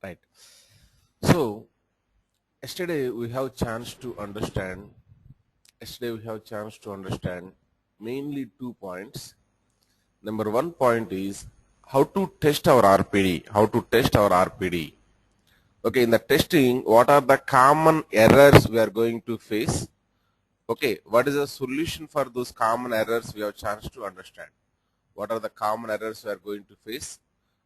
Right. So yesterday we have chance to understand. Yesterday we have chance to understand mainly 2 points. Number 1 point is how to test our RPD. How to test our RPD. Okay, in the testing, what are the common errors we are going to face? Okay, what is the solution for those common errors we have chance to understand? What are the common errors we are going to face?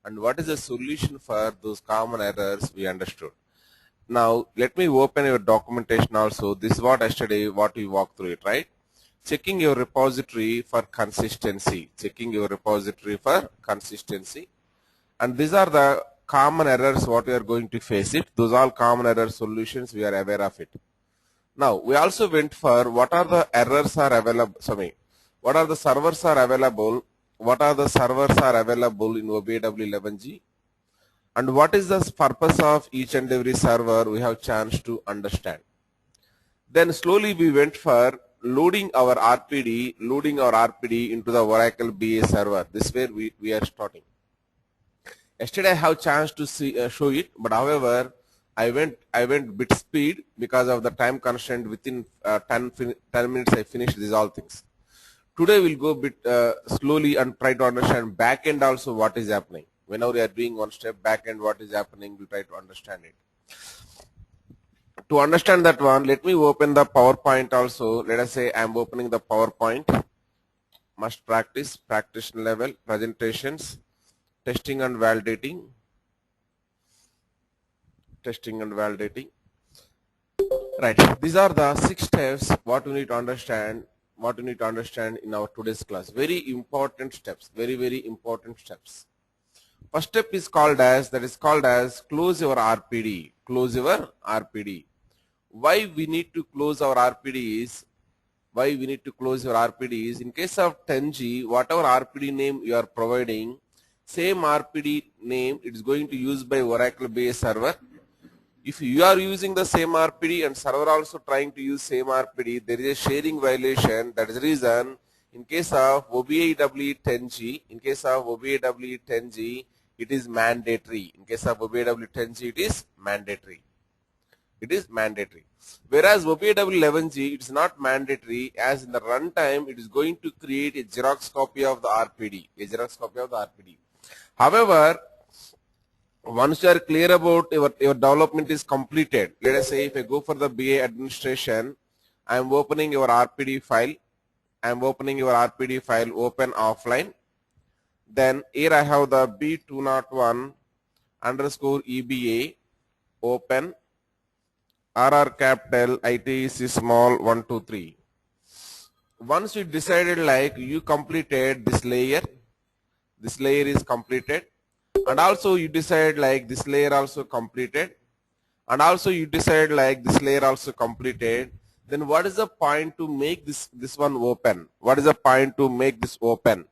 And what is the solution for those common errors we understood? Now, let me open your documentation also. This is what yesterday, what we walked through it, right? Checking your repository for consistency. Checking your repository for consistency. And these are the common errors what we are going to face it. Those are common error solutions. We are aware of it. Now, we also went for what are the errors are available. Sorry, what are the servers are available. What are the servers are available in OBAW11G. And what is the purpose of each and every server we have chance to understand. Then slowly we went for loading our RPD into the Oracle BA server. This way we are starting. Yesterday I have chance to show it, but however I went bit speed because of the time constraint. Within 10 minutes I finished these all things. Today we'll go bit slowly and try to understand back end also what is happening. Whenever we are doing one step back end, what is happening, we try to understand it. To understand that one, let me open the PowerPoint also. Let us say I am opening the PowerPoint. Must practice, practitioner level, presentations, testing and validating. Testing and validating. Right. These are the 6 steps what we need to understand. What we need to understand in our today's class. Very important steps. Very, very important steps. First step is called as, close your RPD. Close your RPD. Why we need to close our RPD is, in case of 10G, whatever RPD name you are providing, same RPD name it is going to use by Oracle BA server. If you are using the same RPD and server also trying to use same RPD, there is a sharing violation. That is the reason in case of OBAW 10G, it is mandatory. In case of OBAW 10G, it is mandatory. Whereas OBAW 11G, it is not mandatory, as in the runtime, it is going to create a Xerox copy of the RPD. However, once you are clear about your development is completed, let us say if I go for the BA administration, I am opening your RPD file. Open offline. Then here I have the B201 _ EBA open RR capital ITC small 123. Once you decided like you completed this layer is completed, and also you decide like this layer also completed, and also you decide like this layer also completed, then what is the point to make this one open? What is the point to make this open?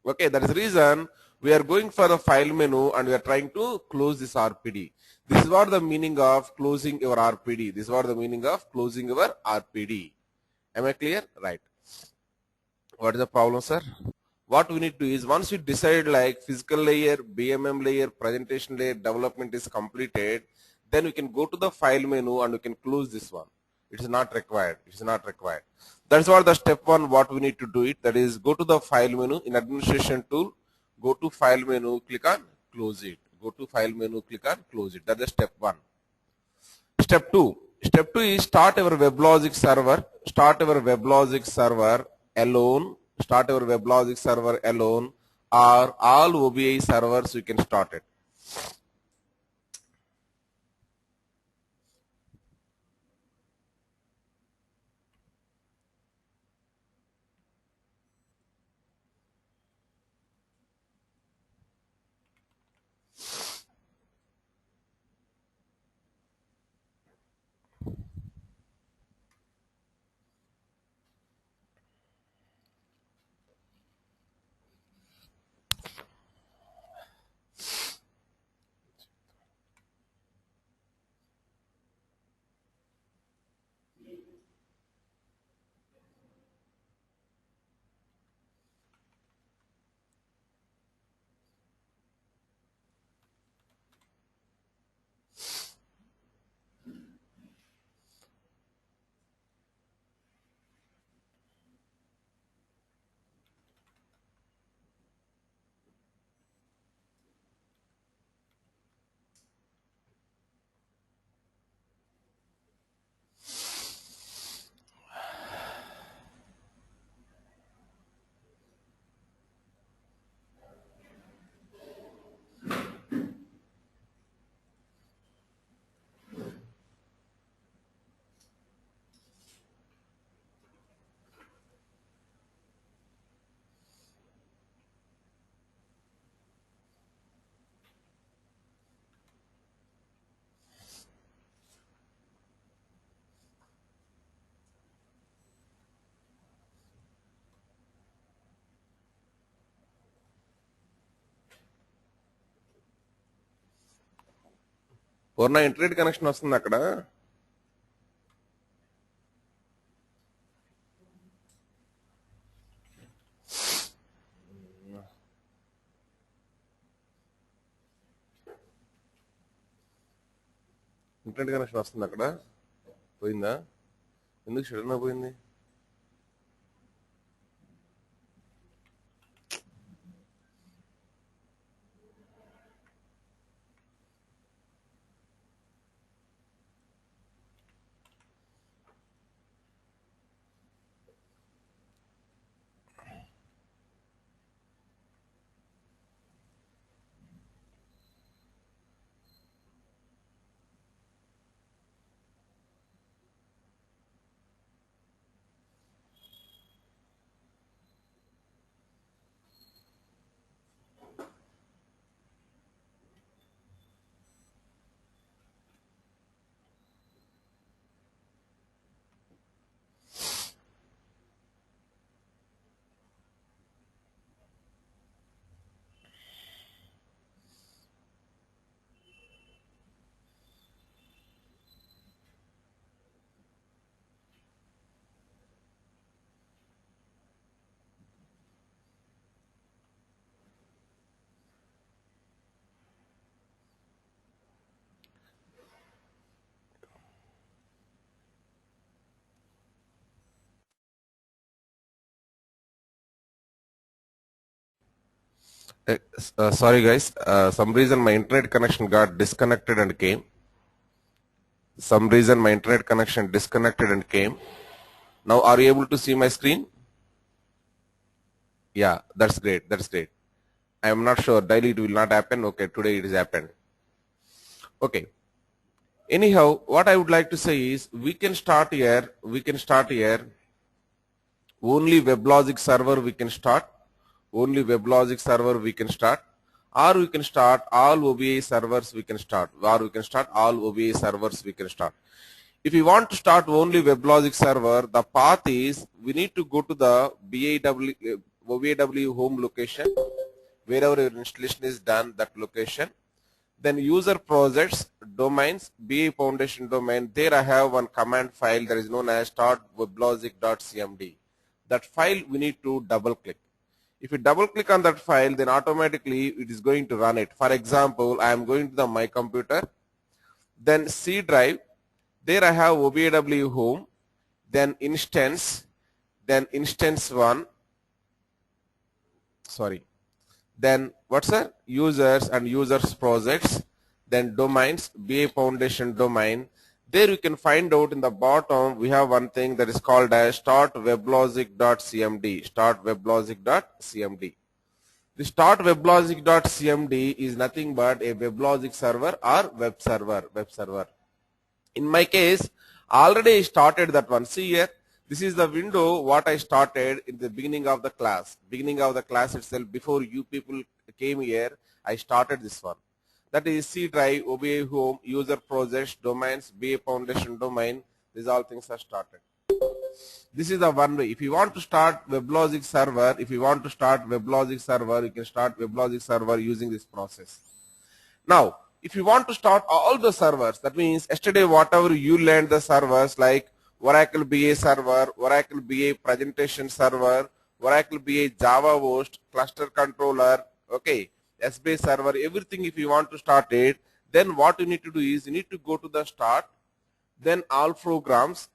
Okay, that is the reason we are going for the file menu and we are trying to close this RPD. This is what the meaning of closing your RPD. Am I clear? Right. What is the problem, sir? What we need to is, once you decide like physical layer, BMM layer, presentation layer, development is completed, then we can go to the file menu and we can close this one. It is not required. That's what the step 1 what we need to do it. That is, go to the file menu in administration tool, go to file menu, click on close it. That's the step 1. Step 2 is start our weblogic server. Alone. Or all OBI servers you can start it. నా internet connection వస్తుంది అక్కడ. Internet connection వస్తుంది అక్కడ. పోయిందా? ఎందుకు సడన్గా పోయింది? Sorry guys, some reason my internet connection got disconnected and came. Now are you able to see my screen? Yeah, that's great. I am not sure, daily it will not happen. Okay, today it has happened. Okay, anyhow, what I would like to say is we can start here. Only WebLogic server we can start. Or we can start all OBA servers we can start. If you want to start only WebLogic server, the path is we need to go to the OBAW home location, wherever your installation is done, that location. Then user projects, domains, BA foundation domain. There I have one command file that is known as start.weblogic.cmd. That file we need to double click. If you double click on that file, then automatically it is going to run it. For example, I am going to my computer, then C drive. There I have OBAW home, then instance 1. Then what's that? Users and users projects, then domains, BA foundation domain. There you can find out in the bottom we have one thing that is called as startweblogic.cmd. The startweblogic.cmd is nothing but a WebLogic server or web server. In my case, already I started that one. See here, this is the window what I started in the beginning of the class. Itself, before you people came here, I started this one. That is C drive, OBA home, user projects, domains, BA foundation domain. These all things are started. This is the one way. If you want to start WebLogic server, you can start WebLogic server using this process. Now, if you want to start all the servers, that means yesterday whatever you learned the servers like Oracle BA server, Oracle BA presentation server, Oracle BA Java host, cluster controller, okay, SBase server, everything if you want to start it, then what you need to do is you need to go to the start, then all programs.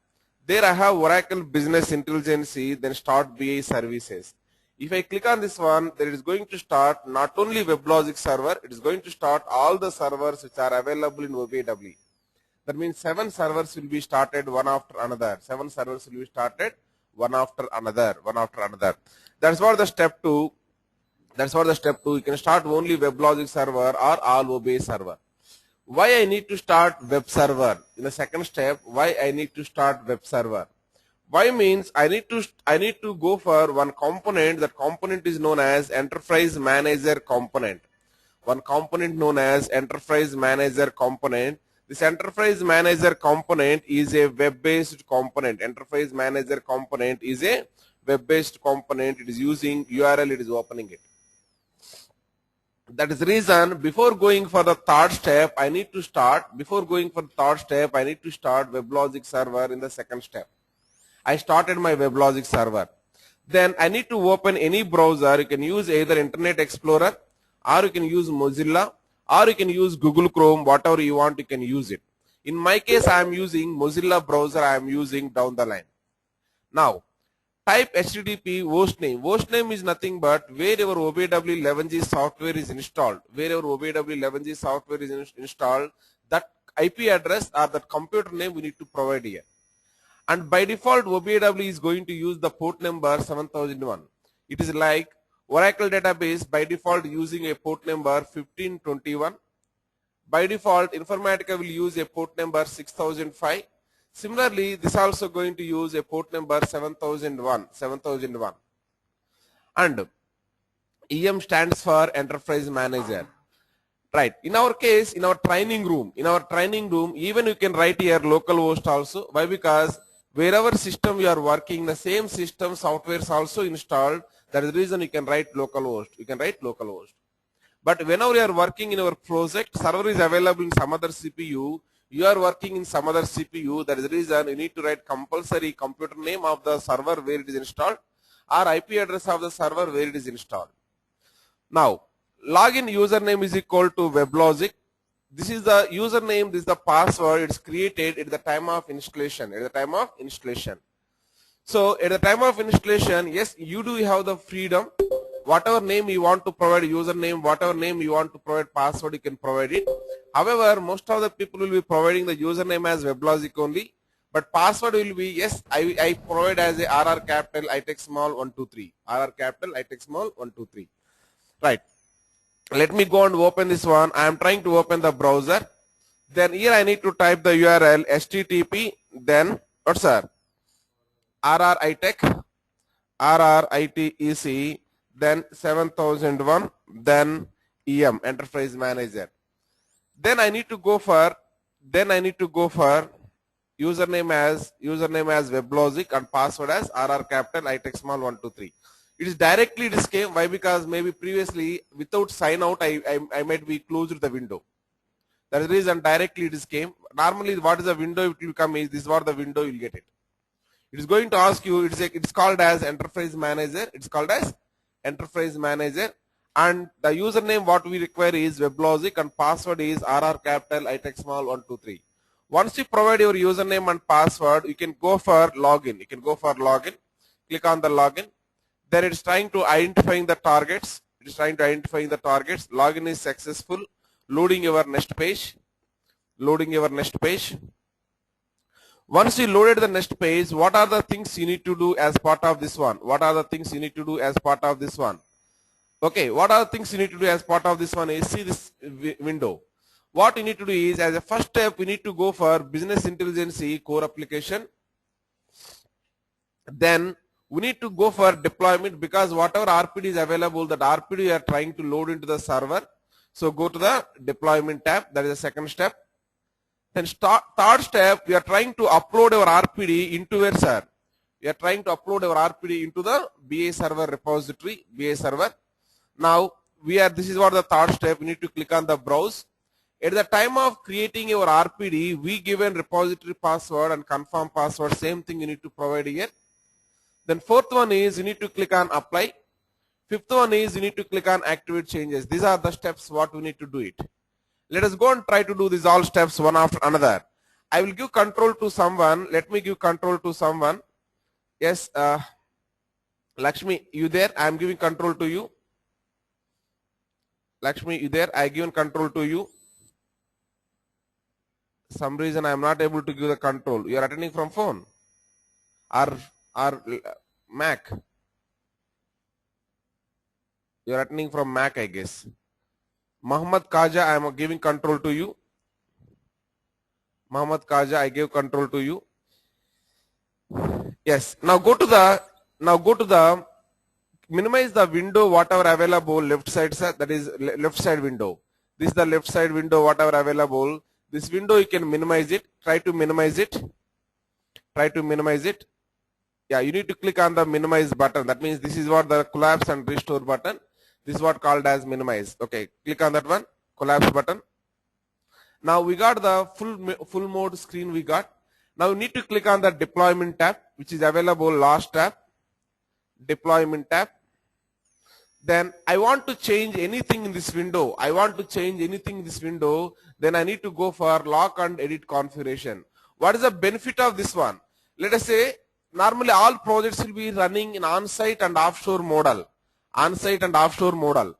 There I have Oracle Business Intelligence, then start BA services. If I click on this one, then it is going to start not only WebLogic server, it is going to start all the servers which are available in OBAW. That means 7 servers will be started one after another. That's what the step 2. You can start only WebLogic server or all OBA server. Why I need to start web server? In the second step, why I need to start web server? Why means I need to go for one component. That component is known as Enterprise Manager component. One component known as Enterprise Manager component. This Enterprise Manager component is a web-based component. It is using URL, it is opening it. That is the reason before going for the third step, I need to start, before going for the third step, I need to start WebLogic server in the second step. I started my WebLogic server. Then I need to open any browser. You can use either Internet Explorer, or you can use Mozilla, or you can use Google Chrome, whatever you want, you can use it. In my case, I am using Mozilla browser, I am using down the line. Now, type HTTP host name. Host name is nothing but where your OBW11G software is installed. Where your OBW11G software is installed, that IP address or that computer name we need to provide here. And by default, OBW is going to use the port number 7001. It is like Oracle database by default using a port number 1521. By default, Informatica will use a port number 6005. Similarly, this also going to use a port number 7001. And EM stands for Enterprise Manager. Right. In our case, in our training room, even you can write here localhost also. Why? Because wherever system you are working, the same system software is also installed. That is the reason you can write localhost. But whenever you are working in our project, server is available in some other CPU, you are working in some other CPU, that is the reason you need to write compulsory computer name of the server where it is installed or IP address of the server where it is installed. Now, login username is equal to WebLogic. This is the username, this is the password, it's created at the time of installation, So, at the time of installation, yes, you do have the freedom. Whatever name you want to provide username, whatever name you want to provide password, you can provide it. However, most of the people will be providing the username as WebLogic only, but password will be, yes, I provide as a RR capital, ITech small 123, RR capital, ITech small 123. Right. Let me go and open this one. I am trying to open the browser. Then here I need to type the URL http, then what's that? RRitec, RRITEC, then 7001, then EM, Enterprise Manager. Then I need to go for username as WebLogic and password as RR capital ITech small 123. It is directly this came. Why? Because maybe previously without sign out I might be closed the window. That is the reason directly this came. Normally what is the window it will come is this is what the window you will get it. It is going to ask you, it's called as Enterprise Manager. It's called as Enterprise Manager, and the username what we require is WebLogic and password is RR capital ITech small 123. Once you provide your username and password, you can go for login. Click on the login. Then it's trying to identifying the targets. Login is successful. Loading your next page. Once you loaded the next page, what are the things you need to do as part of this one? Okay, what are the things you need to do as part of this one is see this window. What you need to do is, as a first step, we need to go for business intelligence core application. Then we need to go for deployment, because whatever RPD is available, that RPD we are trying to load into the server. So go to the deployment tab. That is the second step. Then third step, we are trying to upload our RPD into where, sir? We are trying to upload our RPD into the BA server repository, Now, this is what the third step. We need to click on the browse. At the time of creating your RPD, we given repository password and confirm password. Same thing you need to provide here. Then fourth one is you need to click on apply. Fifth one is you need to click on activate changes. These are the steps what we need to do it. Let us go and try to do these all steps one after another. I will give control to someone. Let me give control to someone. Yes, Lakshmi, you there? I am giving control to you. Lakshmi, you there? I given control to you. Some reason I am not able to give the control. You are attending from phone or Mac. You are attending from Mac, I guess. Muhammad Kaja, I am giving control to you. Muhammad Kaja, I gave control to you. Yes. Now go to the minimize the window whatever available left side, sir. That is left side window. This is the left side window whatever available. This window you can minimize it. Try to minimize it. Yeah, you need to click on the minimize button. That means this is what the collapse and restore button. This is what called as minimize. Okay, click on that one, collapse button. Now we got the full mode screen we got. Now we need to click on the deployment tab, which is available last tab, deployment tab. Then I want to change anything in this window. Then I need to go for lock and edit configuration. What is the benefit of this one? Let us say normally all projects will be running in on-site and offshore model. On-site and offshore model.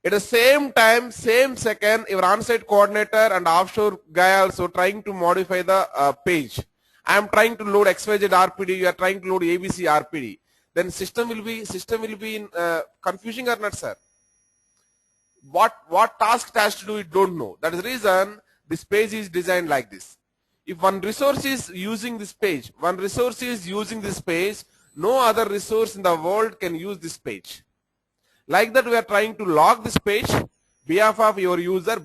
At the same time, same second, your on-site coordinator and offshore guy also trying to modify the page. I am trying to load XYZ RPD, you are trying to load ABC RPD. Then system will be in confusing or not, sir? What task it has to do, it don't know. That is the reason this page is designed like this. If one resource is using this page, no other resource in the world can use this page. Like that, we are trying to log this page, behalf of your user,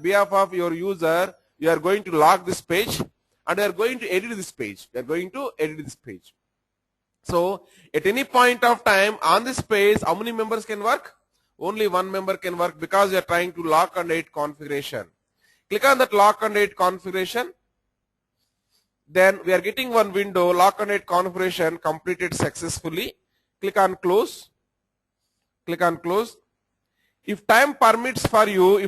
you are going to log this page, and you are going to edit this page. So, at any point of time on this page, how many members can work? Only one member can work, because you are trying to lock and edit configuration. Click on that lock and edit configuration. Then we are getting one window, lock and edit configuration completed successfully. Click on close. If time permits for you,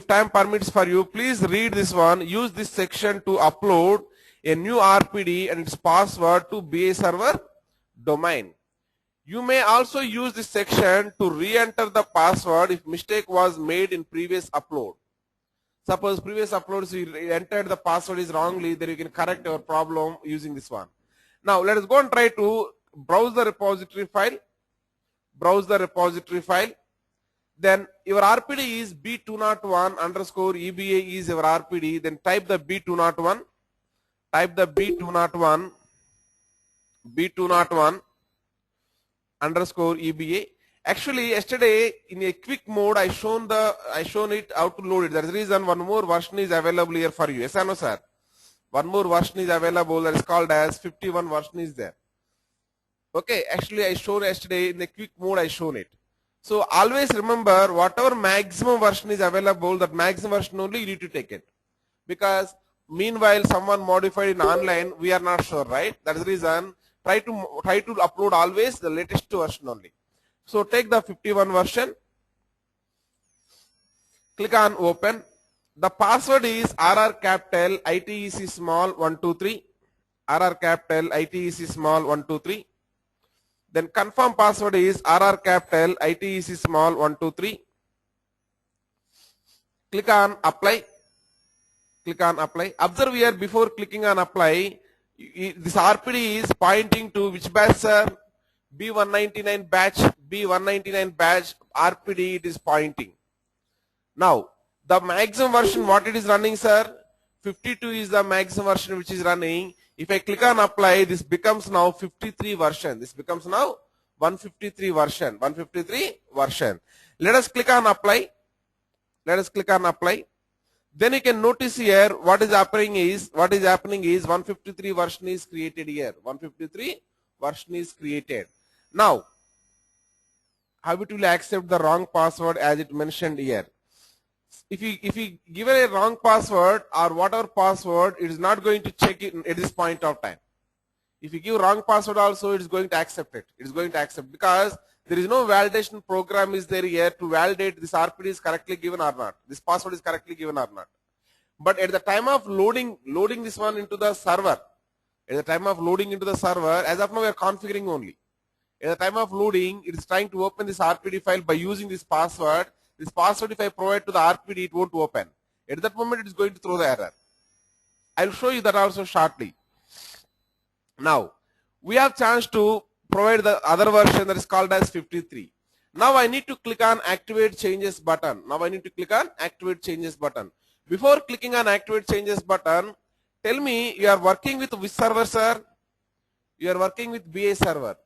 please read this one. Use this section to upload a new RPD and its password to BA server domain. You may also use this section to re-enter the password if mistake was made in previous upload. Suppose previous uploads you entered the password is wrongly, then you can correct your problem using this one. Now let us go and try to browse the repository file. Then your RPD is B201 underscore EBA is your RPD. Then type the B201 underscore EBA. Actually, yesterday in a quick mode I shown it how to load it. That is the reason one more version is available here for you. Yes or no, sir? One more version is available, that is called as 51 version is there. Okay, actually I showed yesterday in the quick mode I shown it. So always remember, whatever maximum version is available, that maximum version only you need to take it. Because meanwhile someone modified in online, we are not sure, right? That is the reason try to upload always the latest version only. So take the 51 version, click on open. The password is RR capital ITEC small 123, RR capital ITEC small 123. Then confirm password is RR capital ITEC small 123. Click on apply. Observe here, before clicking on apply, this RPD is pointing to which batch, sir? B199 batch RPD it is pointing. Now the maximum version what it is running, sir? 52 is the maximum version which is running. If I click on apply, this becomes now 53 version. This becomes now 153 version. Let us click on apply. Then you can notice here what is happening is 153 version is created here. 153 version is created. Now, how it will accept the wrong password as it mentioned here. If you give it a wrong password or whatever password, it is not going to check it at this point of time. If you give wrong password also, it is going to accept it. It is going to accept, because there is no validation program is there here to validate this RPD is correctly given or not. This password is correctly given or not. But at the time of loading this one into the server, as of now we are configuring only. At the time of loading, it is trying to open this RPD file by using this password. This password, if I provide to the RPD, it won't open. At that moment, it is going to throw the error. I will show you that also shortly. Now, we have chance to provide the other version that is called as 53. Now I need to click on Activate Changes button. Before clicking on Activate Changes button, tell me you are working with which server, sir? You are working with BA server.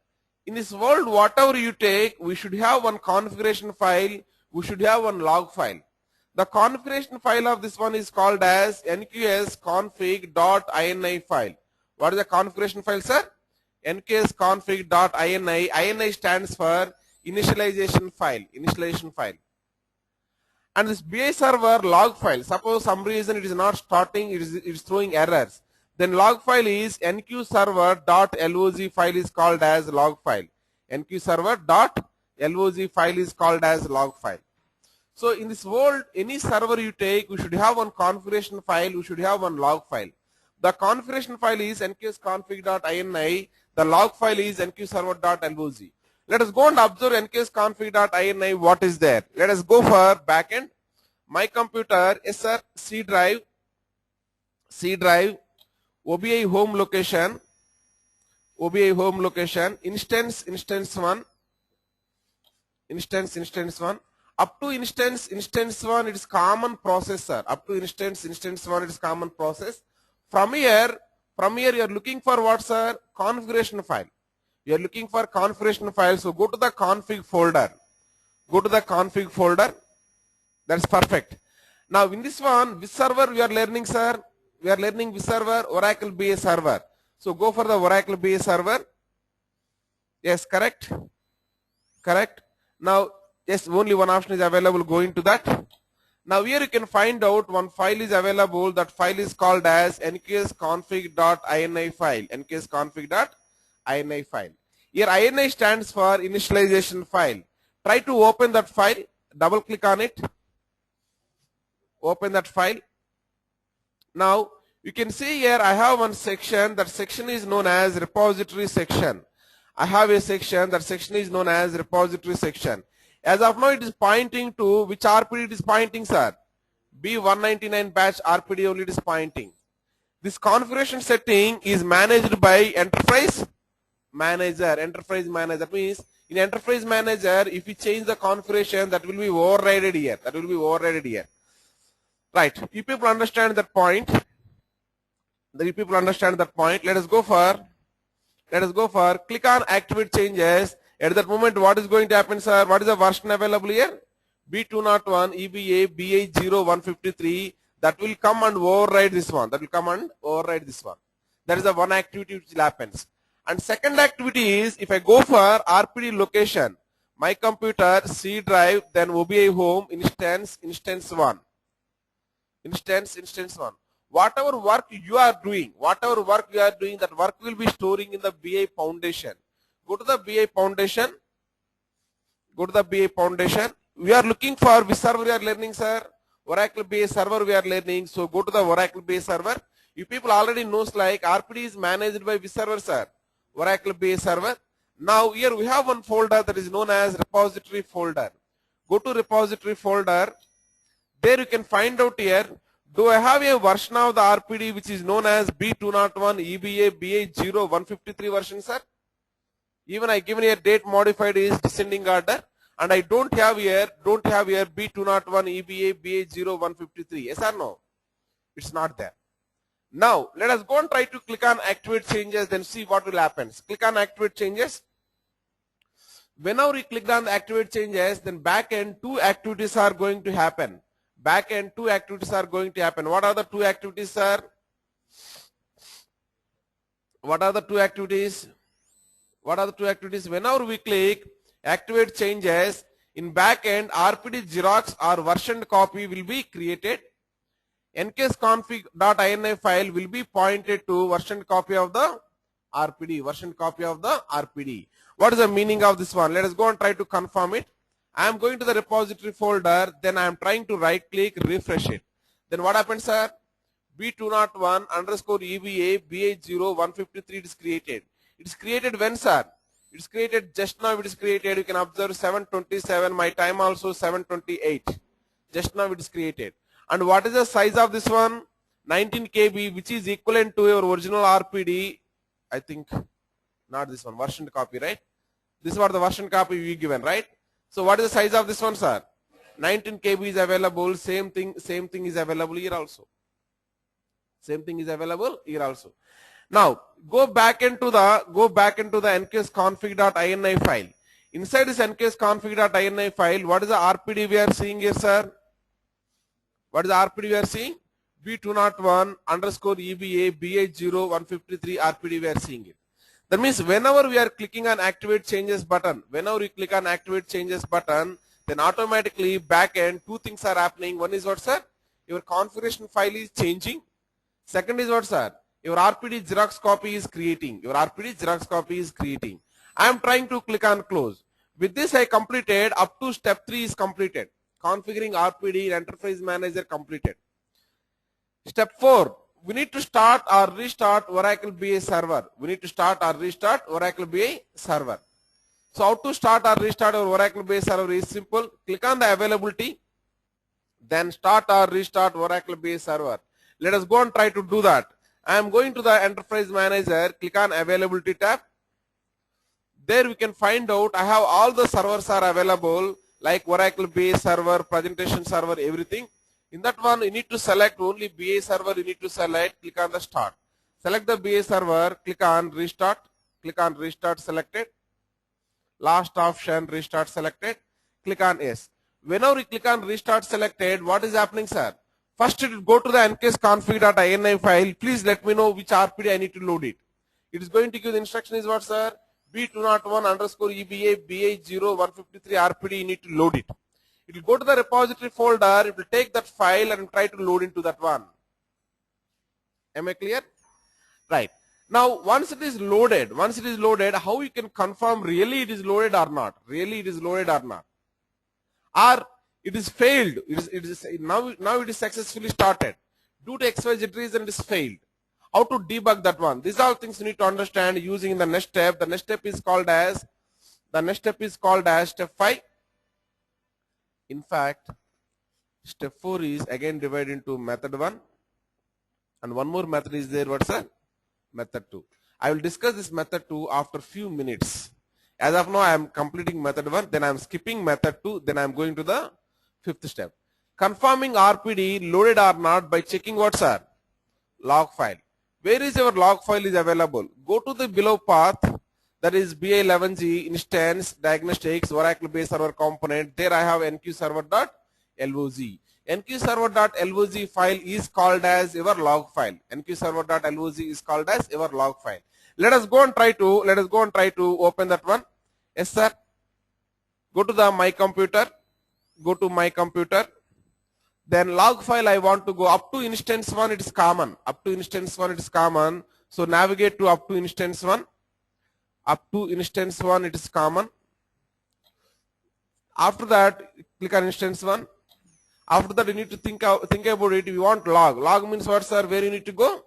In this world, whatever you take, we should have one configuration file, we should have one log file. The configuration file of this one is called as nqsconfig.ini file. What is the configuration file, sir? nqsconfig.ini. ini stands for initialization file. And this BA server log file, suppose some reason it is not starting, it is throwing errors. Then log file is nqserver.log file is called as log file. nqserver.log file is called as log file. So in this world, any server you take, we should have one configuration file, we should have one log file. The configuration file is nqsconfig.ini, the log file is nqserver.log. Let us go and observe nqsconfig.ini, what is there. Let us go for backend. My computer, yes sir, C drive, OBI home location, instance 1, up to instance 1 it is common process, sir. Up to instance 1 it is common process. From here you are looking for what, sir? Configuration file. You are looking for configuration file, so go to the config folder. That's perfect. Now in this one, which server we are learning, sir? We are learning which server? Oracle BA server. So go for the Oracle BA server. Yes, correct. Now, yes, only one option is available. Go into that. Now here you can find out one file is available. That file is called as nqsconfig.ini file. Here ini stands for initialization file. Try to open that file. Double click on it. Open that file. Now you can see here I have one section. That section is known as repository section. I have a section. That section is known as repository section. As of now, it is pointing to which RPD it is pointing, sir? B199 batch RPD only it is pointing. This configuration setting is managed by enterprise manager. That means in enterprise manager, if you change the configuration, that will be overridden here. Right. You people understand that point. Let us go for click on activate changes. At that moment, what is going to happen, sir? What is the version available here? B201 EBA BA0153. That will come and override this one. That is the one activity which happens. And second activity is, if I go for RPD location, my computer, C drive, then OBI home, instance 1. Whatever work you are doing, that work will be storing in the BI foundation. Go to the BI foundation. We are looking for which server we are learning, sir? Oracle BA server we are learning. So go to the Oracle BA server. You people already knows like RPD is managed by which server, sir? Oracle BA server. Now here we have one folder that is known as repository folder. Go to repository folder. There you can find out here, do I have a version of the RPD which is known as B201 EBA BA0153 version, sir? Even I given here date modified is descending order, and I don't have here B201 EBA BA0153. Yes or no? It's not there. Now let us go and try to click on activate changes, then see what will happen. Click on activate changes. Whenever we click on the activate changes, then back end two activities are going to happen. What are the two activities, sir? What are the two activities? Whenever we click activate changes, in backend RPD Xerox or versioned copy will be created. nqsconfig.ini file will be pointed to versioned copy of the RPD. What is the meaning of this one? Let us go and try to confirm it. I am going to the repository folder, then I am trying to right click, refresh it. Then what happens, sir? B201 underscore EBA BA0153 is created. It is created when, sir? It is created just now. It is created. You can observe 7:27. My time also 7:28. Just now it is created. And what is the size of this one? 19 KB, which is equivalent to your original RPD. I think not this one. Version copy, right? This is what the version copy we given, right? So what is the size of this one, sir? 19 KB is available. Same thing is available here also. Now go back into the nqsconfig.ini file. Inside this nqsconfig.ini file, what is the RPD we are seeing here, sir? B201 underscore EBA BA0153 RPD we are seeing it. That means whenever we are clicking on activate changes button, then automatically backend two things are happening. One is what, sir? Your configuration file is changing. Second is what, sir? Your RPD Xerox copy is creating. Your RPD Xerox copy is creating. I am trying to click on close. With this I completed up to step 3 is completed. Configuring RPD in Enterprise Manager completed. Step 4, we need to start or restart Oracle BA server. We need to start or restart Oracle BA server. So how to start or restart our Oracle BA server is simple. Click on the availability, then start or restart Oracle BA server. Let us go and try to do that. I am going to the Enterprise Manager, click on availability tab. There we can find out I have all the servers are available like Oracle BA server, presentation server, everything. In that one you need to select only BA server, you need to select, click on the start. Select the BA server, click on restart selected. Last option restart selected, click on yes. Whenever you click on restart selected, what is happening, sir? First it will go to the ncase.config.ini file. Please let me know which RPD I need to load it. It is going to give the instruction is what, sir? B201_EBA BA0153 RPD, you need to load it. It will go to the repository folder, it will take that file and try to load into that one. Am I clear? Right. Now once it is loaded, how you can confirm really it is loaded or not? Or it is failed. Now it is successfully started. Due to XYZ reason it is failed. How to debug that one? These are things you need to understand using the next step. The next step is called as step 5. In fact, step 4 is again divided into method 1, and one more method is there. What's that? Method 2. I will discuss this method 2 after few minutes. As of now I am completing method 1, then I am skipping method 2, then I am going to the 5th step. Confirming RPD loaded or not by checking what's our log file. Where is your log file is available? Go to the below path, that is BA11G instance diagnostics Oracle BA server component. There I have nqserver.log. nqserver.log file is called as your log file. nqserver.log is called as your log file. Let us go and try to open that one. Yes, sir. Go to my computer. Then log file I want to go up to instance 1, it is common. So navigate to up to instance 1. It is common. After that click on instance 1. After that you need to think about it. You want log. Log means what, sir? Where you need to go?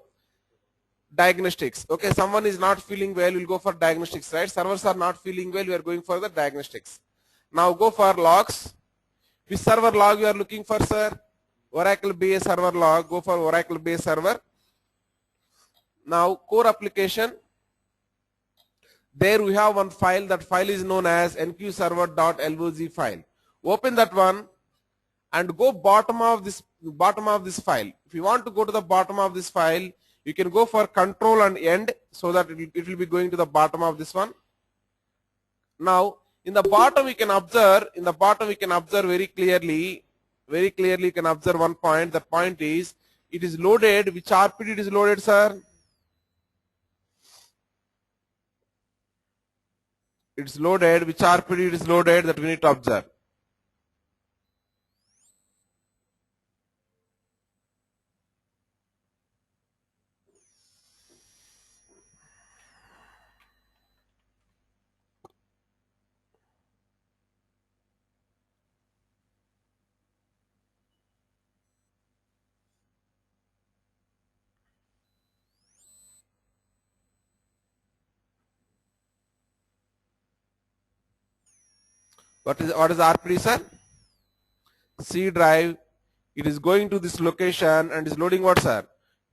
Diagnostics. Okay, someone is not feeling well, we'll go for diagnostics, right? Servers are not feeling well, we are going for the diagnostics. Now go for logs. Which server log you are looking for, sir? Oracle BA server log. Go for Oracle BA server. Now core application. There we have one file. That file is known as nqserver.log file. Open that one and go bottom of this file. If you want to go to the bottom of this file, you can go for control and end, so that it will be going to the bottom of this one. Now in the bottom you can observe very clearly you can observe one point. The point is it is loaded. Which RPD it is loaded, sir? It's loaded. Which RPD it is loaded, that we need to observe. What is RPD, sir? C drive. It is going to this location and is loading what, sir?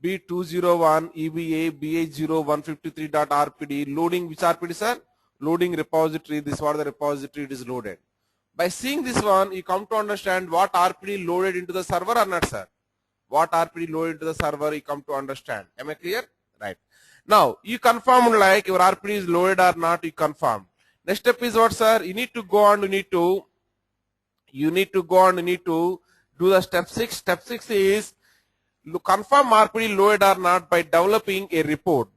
B201 EBA BA0153.RPD. Loading which RPD, sir? Loading repository. This is what the repository it is loaded. By seeing this one, you come to understand what RPD loaded into the server or not, sir? What RPD loaded into the server, you come to understand. Am I clear? Right. Now you confirm like your RPD is loaded or not. You confirm. Next step is what, sir? You need to go on. You need to do the step 6. Step 6 is confirm RPD loaded or not by developing a report.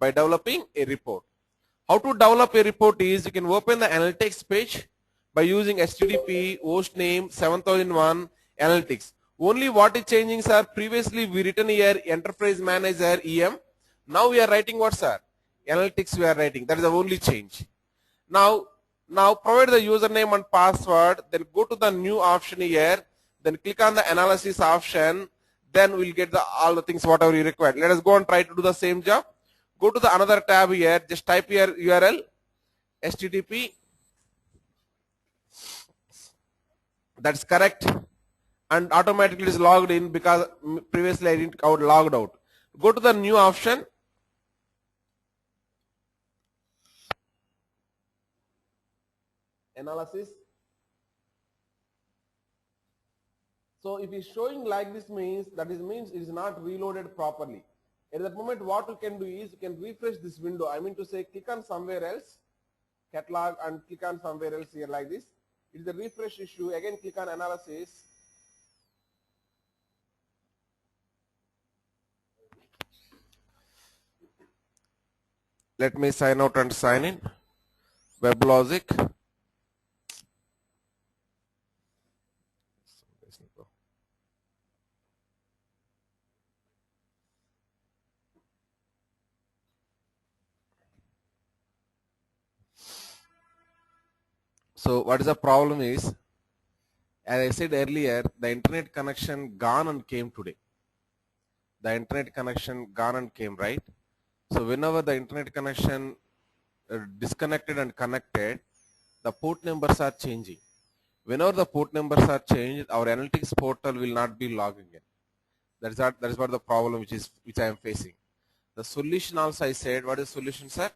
How to develop a report is you can open the analytics page. by using HTTP host name 7001 analytics. Only what is changing, sir? Previously we written here enterprise manager EM. Now we are writing what, sir? Analytics we are writing. That is the only change. Now provide the username and password. Then go to the new option here. Then click on the analysis option. Then we'll get all the things whatever you require. Let us go and try to do the same job. Go to the another tab here. Just type here URL HTTP. That's correct. And automatically it is logged in because previously I didn't logged out. Go to the new option. Analysis. So if it's showing like this means it is not reloaded properly. At that moment what you can do is you can refresh this window. I mean to say click on somewhere else, catalog, and click on somewhere else here like this. It is a refresh issue. Again click on analysis. Let me sign out and sign in. WebLogic. So what is the problem is, as I said earlier, the internet connection gone and came today. The internet connection gone and came, right? So whenever the internet connection disconnected and connected, the port numbers are changing. Whenever the port numbers are changed, our analytics portal will not be logging in. That is what the problem which I am facing. The solution also I said, what is the solution, sir?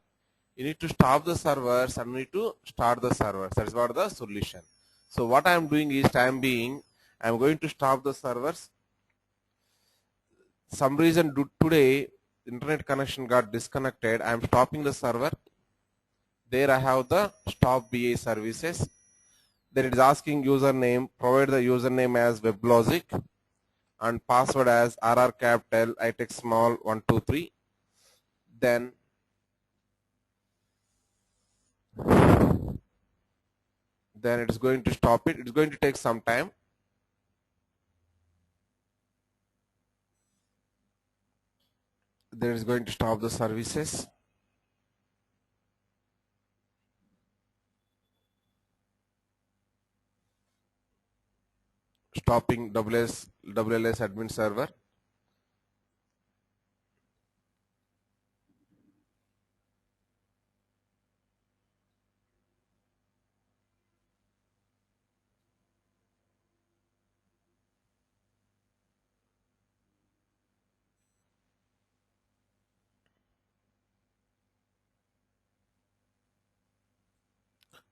You need to stop the servers and need to start the servers. That is what the solution. So what I am doing is I am going to stop the servers. Some reason today internet connection got disconnected. I am stopping the server. There I have the stop BA services. Then it is asking username. Provide the username as weblogic and password as RRitek small 123. Then it is going to stop it. It is going to take some time. Then it is going to stop the services. Stopping WLS admin server.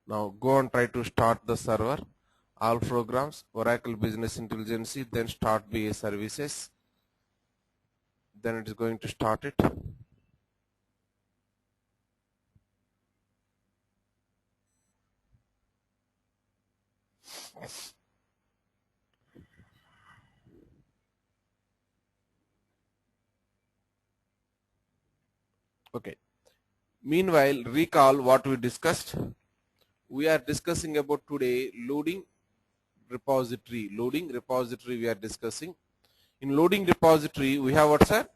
Now go and try to start the server. All programs, Oracle Business Intelligence, then start BA services. Then it is going to start it. Okay. Meanwhile, recall what we discussed. We are discussing about today loading repository. Loading repository we are discussing. In loading repository, we have what, sir?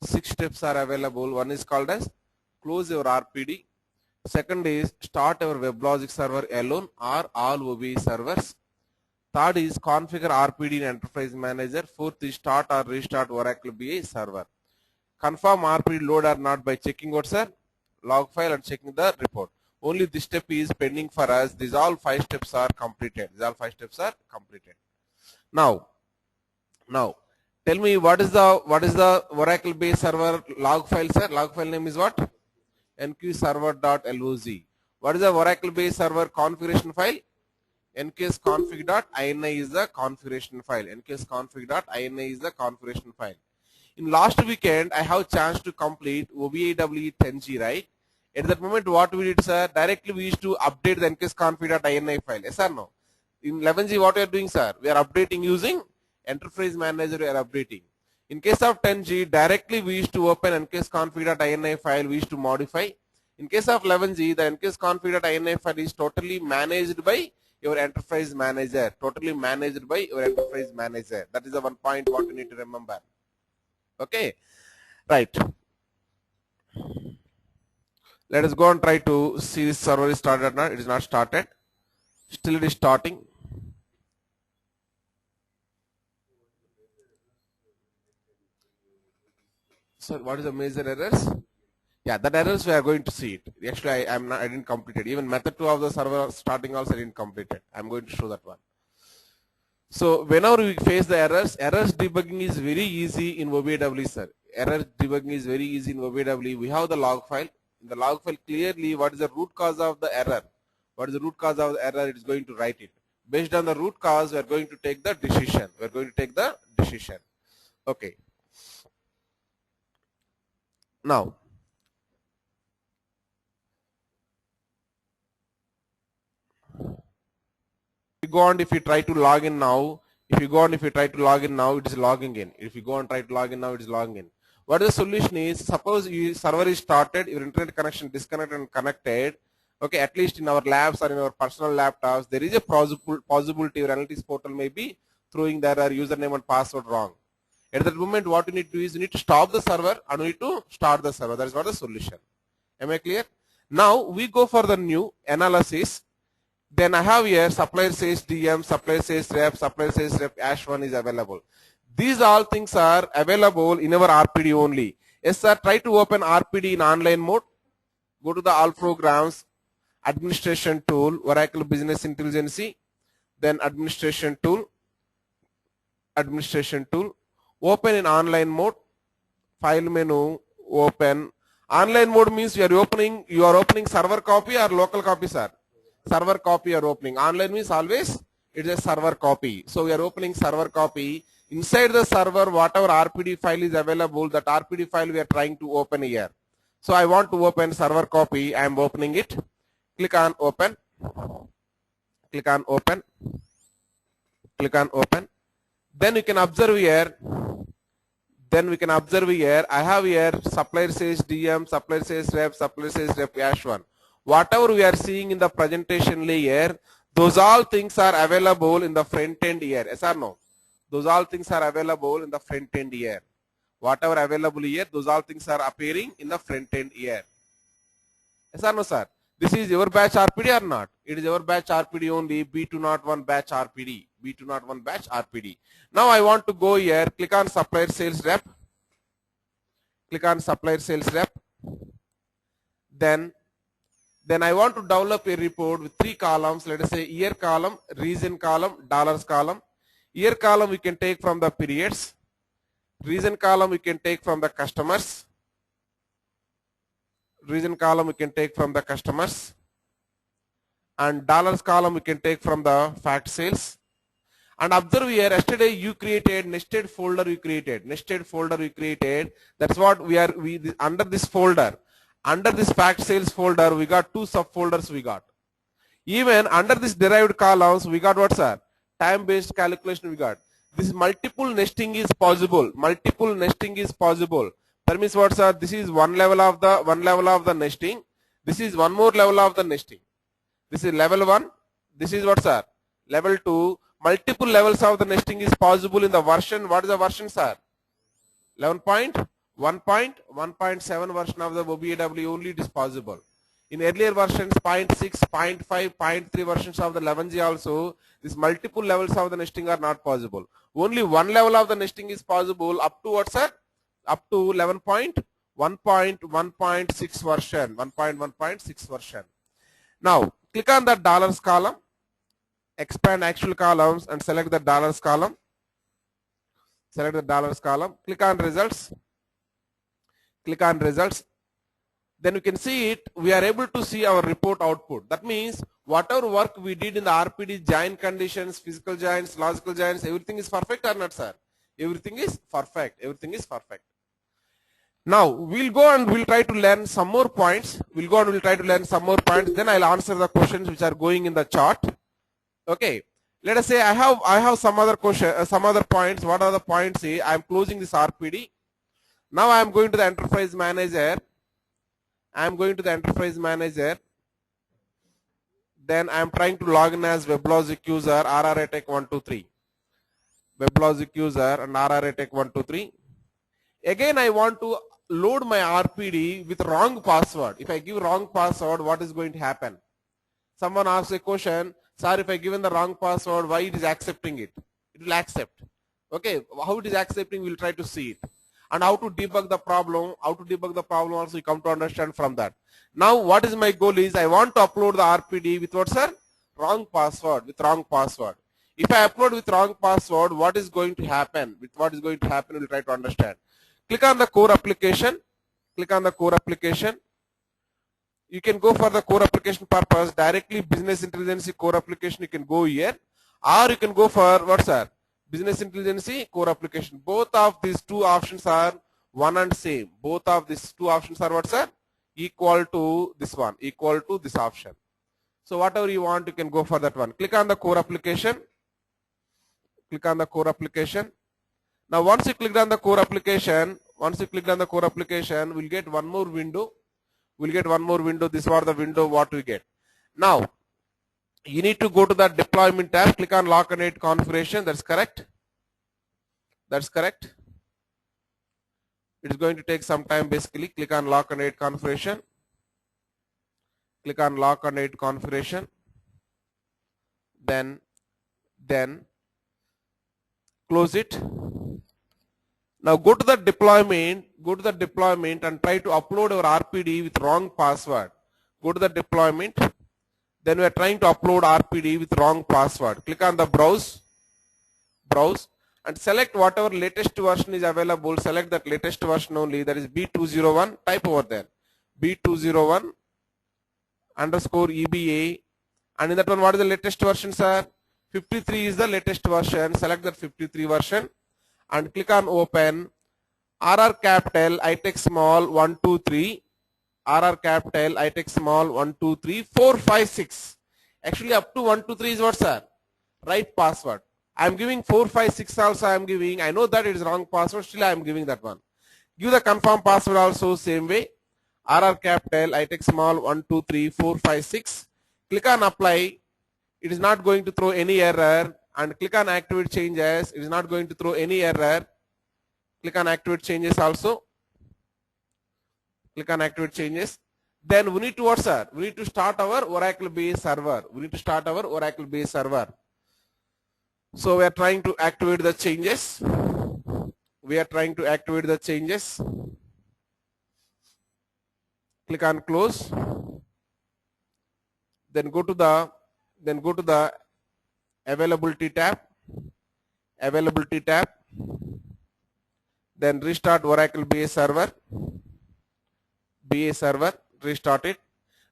6 steps are available. One is called as close your RPD. Second is start our WebLogic server alone or all OBE servers. Third is configure RPD in Enterprise Manager. Fourth is start or restart Oracle BA server. Confirm RPD load or not by checking what, sir? Log file and checking the report. Only this step is pending for us. These all 5 steps are completed. Now, tell me what is the Oracle BA server log file, sir? Log file name is what? nqserver.log. What is the Oracle BA server configuration file? nksconfig.ini is the configuration file. nksconfig.ini is the configuration file. In last weekend, I have chance to complete OBAW 10G, right? At that moment, what we did, sir, directly we used to update the nkesconfig.ini file. Yes or no? In 11G, what we are doing, sir? We are updating using Enterprise Manager. We are updating. In case of 10G, directly we used to open nkesconfig.ini file. We used to modify. In case of 11G, the nkesconfig.ini file is totally managed by your enterprise manager, totally managed by your enterprise manager. That is the one point what you need to remember. Okay, right. Let us go and try to see this server is started or not. It is not started. Still it is starting. So what is the major errors? Yeah, that errors we are going to see it. Actually, I didn't complete it. Even method 2 of the server starting also I didn't complete it. I'm going to show that one. So whenever we face the errors debugging is very easy in OBW, sir. Error debugging is very easy in OBW. We have the log file. In the log file clearly what is the root cause of the error. What is the root cause of the error? It is going to write it. Based on the root cause, we are going to take the decision. We are going to take the decision. Okay. Now, if you go on, if you try to log in now, it is logging in. If you go and try to log in now, it is logging in. What the solution is, suppose your server is started, your internet connection disconnected and connected. Okay, at least in our labs or in our personal laptops, there is a possibility your analytics portal may be throwing their username and password wrong. At that moment, what you need to do is you need to stop the server and you need to start the server. That is what the solution. Am I clear? Now we go for the new analysis. Then I have here supplier says DM, supplier says rep, hash1 is available. These all things are available in our RPD only. Yes, sir. Try to open RPD in online mode. Go to the all programs, administration tool, Oracle Business Intelligence, then administration tool. Open in online mode. File menu. Open. Online mode means you are opening server copy or local copy, sir. Server copy you are opening. Online means always it is a server copy. So we are opening server copy. Inside the server, whatever RPD file is available, that RPD file we are trying to open here. So I want to open server copy. I am opening it. Click on open. Click on open. Then you can observe here. I have here supplier says DM, supplier says rep, hash1. Whatever we are seeing in the presentation layer, those all things are available in the front end here. Yes or no? Those all things are available in the front end here. Whatever available here, those all things are appearing in the front end here. Yes or no, sir? This is your batch RPD or not? It is your batch RPD only, B201 batch RPD. Now I want to go here, click on supplier sales rep. Then I want to develop a report with 3 columns. Let us say year column, reason column, dollars column. Year column we can take from the periods. Reason column we can take from the customers. And dollars column we can take from the fact sales. And observe here, yesterday you created nested folder. That's what under this folder. Under this fact sales folder, we got 2 subfolders we got. Even under this derived columns, we got what, sir? Time-based calculation we got. This multiple nesting is possible. That means what, sir? This is one level of the nesting. This is one more level of the nesting. This is level 1. This is what, sir? Level 2. Multiple levels of the nesting is possible in the version. What is the version, sir? 11.1.7 version of the OBW only it is possible. In earlier versions 0.6, 0.5, 0.3 versions of the 11G also, these multiple levels of the nesting are not possible. Only one level of the nesting is possible up to what, sir? Up to 11.1.6 version. Now click on the dollars column, expand actual columns and select the dollars column. Click on results. Then you can see it. We are able to see our report output. That means whatever work we did in the RPD, join conditions, physical joins, logical joins, everything is perfect or not, sir? Everything is perfect. Now we'll go and we'll try to learn some more points. Then I'll answer the questions which are going in the chart. Okay. Let us say I have some other question, some other points. What are the points? I am closing this RPD. Now I am going to the enterprise manager. Then I am trying to log in as weblogic user RRitec 123. Weblogic user and RRitec 123. Again, I want to load my RPD with wrong password. If I give wrong password, what is going to happen? Someone asks a question, sir, if I given the wrong password, why it is accepting it? It will accept. Okay, how it is accepting, we'll try to see it. And how to debug the problem, also you come to understand from that. Now, what is my goal is, I want to upload the RPD with what, sir? Wrong password, with wrong password. If I upload with wrong password, what is going to happen? With what is going to happen, we'll try to understand. Click on the core application. Click on the core application. You can go for the core application purpose, directly business intelligence core application, you can go here. Or you can go for what, sir? Business intelligence core application. Both of these two options are one and same. Both of these two options are what, sir? Equal to this one, equal to this option. So whatever you want, you can go for that one. Click on the core application. Click on the core application. Now once you click on the core application, we'll get one more window. This was the window what we get. Now you need to go to the deployment tab, click on lock and edit configuration. That's correct. It's going to take some time. Basically, click on lock and edit configuration. Then close it. Now go to the deployment and try to upload your RPD with wrong password. Go to the deployment. Then we are trying to upload RPD with wrong password. Click on the browse, and select whatever latest version is available. Select that latest version only. That is B201. Type over there, B201 underscore EBA. And in that one, what is the latest version, sir? 53 is the latest version. Select that 53 version and click on open. RR capital, ITEC small 123. RR capital, ITEC small 123 456. Actually, up to 123 is what, sir? Right password. I am giving 456 also. I am giving. I know that it is wrong password. Still, I am giving that one. Give the confirm password also same way. RR capital, ITEC small 123 456. Click on apply. It is not going to throw any error. And click on activate changes. It is not going to throw any error. Click on activate changes also. Click on activate changes. Then we need to what, sir? We need to start our Oracle based server. So we are trying to activate the changes. Click on close. Then go to the availability tab. Then restart Oracle BA server. Restart it.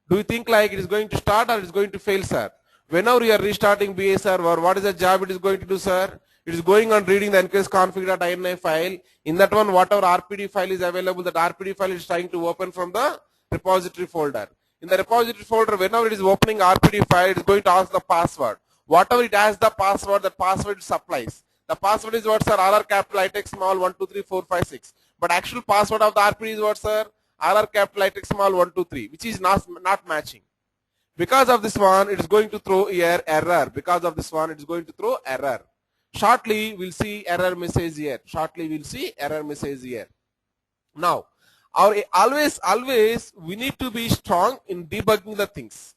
Do you think like it is going to start or it is going to fail, sir? Whenever you are restarting BA server, what is the job it is going to do, sir? It is going on reading the nqsconfig.ini file. In that one, whatever RPD file is available, that RPD file is trying to open from the repository folder. In the repository folder, whenever it is opening RPD file, it is going to ask the password. Whatever it asks the password, that password it supplies. The password is what, sir? RR capital ITEC small 123456. But actual password of the RPD is what, sir? RR capital ITEC small 123, which is not matching. Because of this one, it is going to throw error. Shortly, we'll see error message here. Now, always we need to be strong in debugging the things.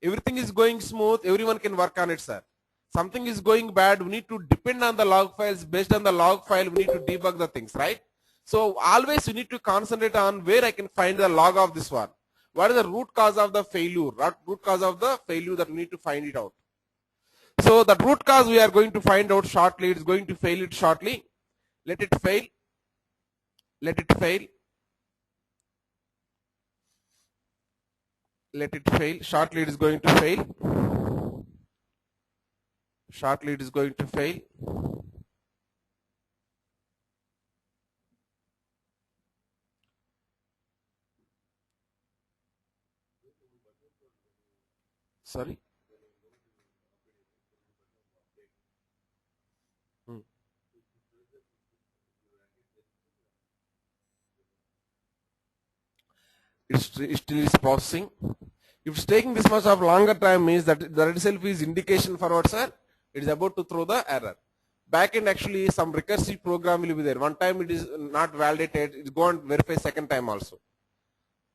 Everything is going smooth, everyone can work on it, sir. Something is going bad, we need to depend on the log files. Based on the log file, we need to debug the things, right? So always we need to concentrate on where I can find the log of this one. What is the root cause of the failure? That we need to find it out. So the root cause we are going to find out shortly. It's going to fail it shortly. Let it fail. Shortly it is going to fail. Sorry. It still is processing. If it's taking this much of longer time means that itself is indication for what, sir? It is about to throw the error. Backend actually some recursive program will be there. One time it is not validated, it go and verify second time also.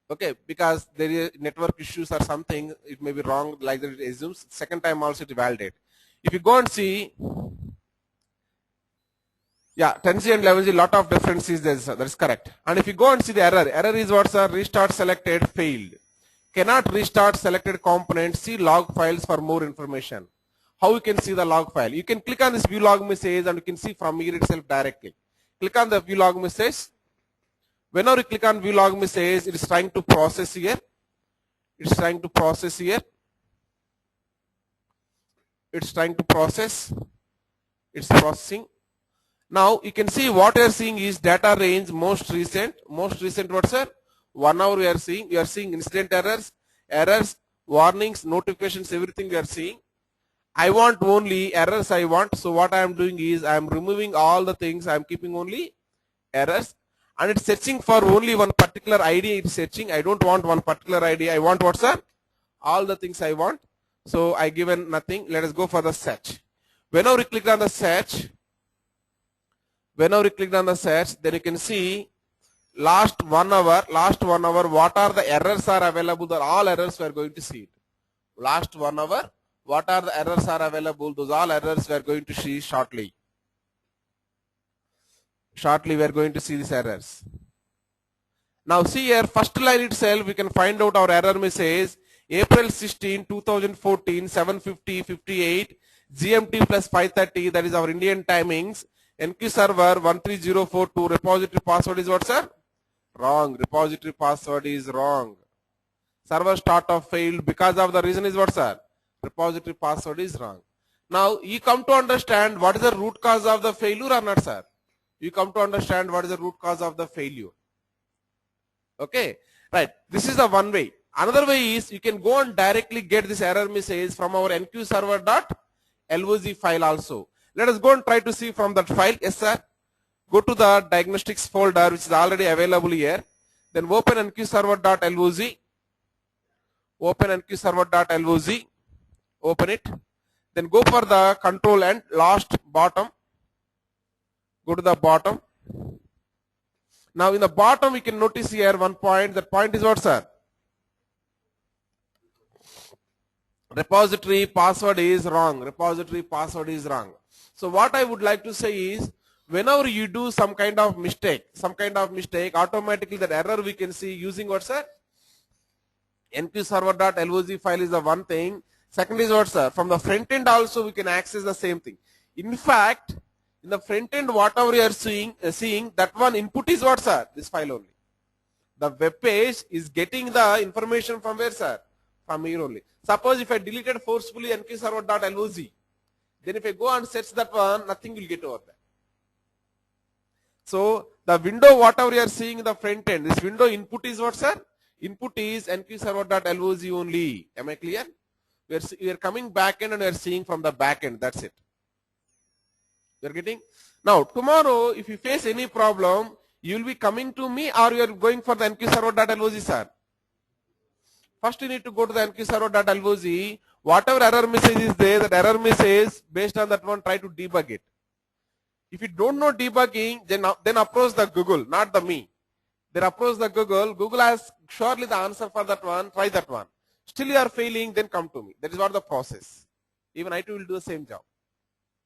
Okay, because there is network issues or something, it may be wrong like that it assumes. Second time also it validate. If you go and see, yeah, 10C and 11C, lot of differences there, that is correct. And if you go and see the error is what, sir? Restart selected failed. Cannot restart selected component. See log files for more information. How you can see the log file? You can click on this view log message and you can see from here itself directly. Click on the view log message. Whenever you click on view log message, it is trying to process here. It's trying to process here. It's trying to process. It's processing. Now you can see what you are seeing is data range most recent. Most recent what, sir? 1 hour we are seeing. You are seeing incident errors, warnings, notifications, everything we are seeing. I want only errors I want. So what I am doing is I am removing all the things. I am keeping only errors. And it's searching for only one particular ID. It's searching. I don't want one particular ID. I want what, sir? All the things I want. So I given nothing. Let us go for the search. Whenever you click on the search, then you can see last 1 hour, what are the errors are available? All errors we are going to see it. Last 1 hour, what are the errors are available? Those all errors we are going to see shortly. Shortly we are going to see these errors. Now see here, first line itself, we can find out our error message. April 16, 2014, 7:50:58, GMT plus 5:30, that is our Indian timings. NQ server 13042, repository password is what, sir? Wrong. Repository password is wrong. Server startup failed because of the reason is what, sir? Repository password is wrong. Now you come to understand what is the root cause of the failure or not, sir? You come to understand what is the root cause of the failure. Okay, right. This is the one way. Another way is you can go and directly get this error message from our nqserver.log file also. Let us go and try to see from that file. Yes, sir. Go to the diagnostics folder which is already available here. Then open nqserver.log. Open nqserver.log. Open it. Then go for the control and last bottom. Go to the bottom. Now in the bottom we can notice here one point. That point is what, sir? Repository password is wrong. Repository password is wrong. So what I would like to say is, whenever you do some kind of mistake, automatically that error we can see using what, sir? nqserver.log file is the one thing. Second is what, sir? From the front end also we can access the same thing. In fact, in the front end, whatever you are seeing that one input is what, sir? This file only. The web page is getting the information from where, sir? From here only. Suppose if I deleted forcefully nqserver.log, then if I go and search that one, nothing will get over there. So the window, whatever you are seeing in the front end, this window input is what, sir? Input is nqserver.log only. Am I clear? We are coming back end and we are seeing from the back end. That's it. You are getting? Now tomorrow, if you face any problem, you will be coming to me or you are going for the nqserver.log, sir? First you need to go to the nqserver.log. Whatever error message is there, that error message, based on that one, try to debug it. If you don't know debugging, then approach the Google, not the me. Then approach the Google. Google has surely the answer for that one. Try that one. Still you are failing, then come to me. That is what the process. Even I too will do the same job.